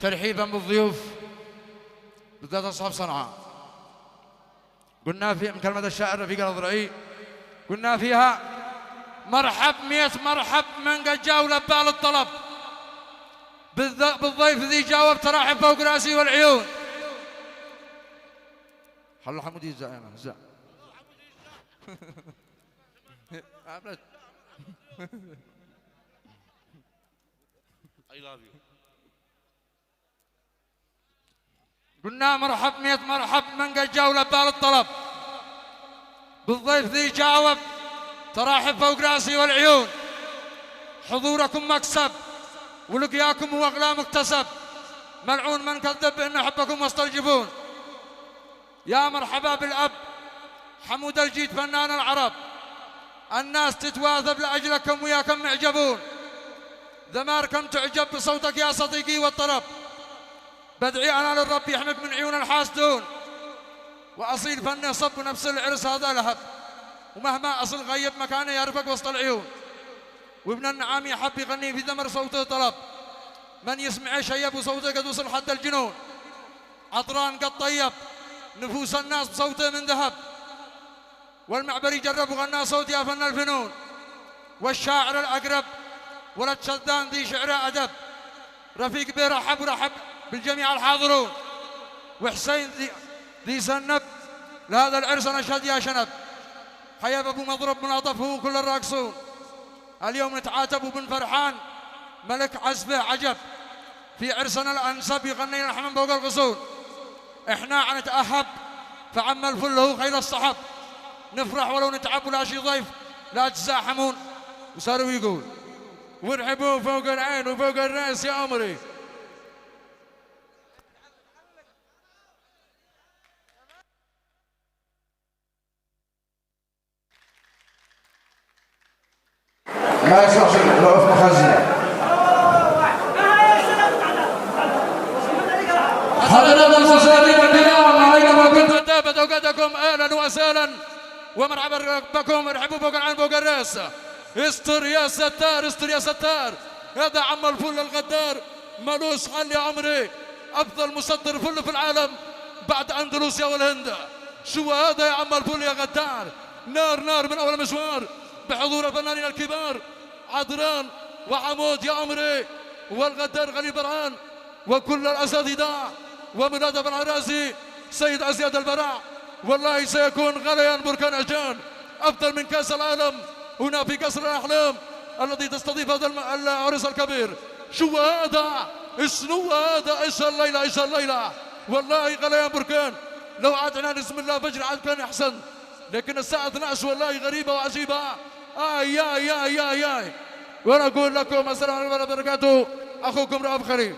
ترحيبا بالضيوف بالذات أصحاب صنعاء. قلنا في كلمة الشاعر رفيق الأضرعي، قلنا فيها مرحب 100 مرحب من قد جاء ولبى للطلب، بالضيف ذي جاوب تراحب فوق راسي والعيون. حلو حمودي الزعيم زع قلنا مرحب 100 مرحب من قد جاء ولبى للطلب، بالضيف ذي جاوب تراحب فوق راسي والعيون. حضوركم مكسب ولقياكم هو اغلى مكتسب، ملعون من كذب بان احبكم وسط الجبون. يا مرحبا بالاب حمود الجيد فنان العرب، الناس تتواثب لاجلكم وياكم معجبون. ذماركم تعجب بصوتك يا صديقي والطرب، بدعي انا للرب يحمك من عيون الحاسدون. واصيل فني صب نفس العرس هذا لهب، ومهما اصل غيب مكانه يرفق وسط العيون. وابن النعام يحب يغني في ذمر صوته طلب، من يسمع شيب وصوته قد وصل حد الجنون. عطران قد طيب نفوس الناس بصوته من ذهب، والمعبر يجرب وغنى صوت يا فن الفنون. والشاعر الأقرب ولد شدان ذي شعر أدب، رفيق بيرحب ورحب بالجميع الحاضرون. وحسين ذي سنب لهذا العرس نشهد يا شنب، حياب أبو مضرب مناطف هو كل الراقصون. اليوم نتعاتب وبن فرحان ملك عزبه عجب، في عرسنا الأنسب يغني نحن فوق الغصون. احنا نتأهب فعم الفل هو خير الصحب، نفرح ولو نتعب ولا شي ضيف لا تزاحمون. وصاروا يقول وارحبوا فوق العين وفوق الراس يا عمري. ما يصلحش الوقف مخزنة. حضرات المشاهدين الكرام، أينما كنتم تابت أوقاتكم أهلا وسهلا ومرحبا بكم. ارحبوا فوق العين فوق الراس. استر يا ستار استر يا ستار، هذا عم الفل الغدار مالوش حل يا عمري، أفضل مصدر فل في العالم بعد أندلسيا والهند. شو هذا يا عم الفل يا غدار، نار نار من أول مشوار بحضور الفنانين الكبار عدران وعمود يا عمري والغدار غني برهان وكل الأساتذة ومناد بن عرازي سيد أزياد البراع. والله سيكون غليان بركان عجان أفضل من كأس العالم هنا في قصر الأحلام الذي تستضيف هذا العرس الكبير. شو هذا؟ شنو هذا؟ ايش الليلة ايش الليلة؟ والله غليان بركان، لو عدنا بسم الله فجر عاد كان أحسن، لكن الساعة 12 والله غريبة وعجيبة. آي آي آي آي آي. وأنا أقول لكم السلام عليكم ورحمة الله وبركاته، أخوكم رؤوف خليل.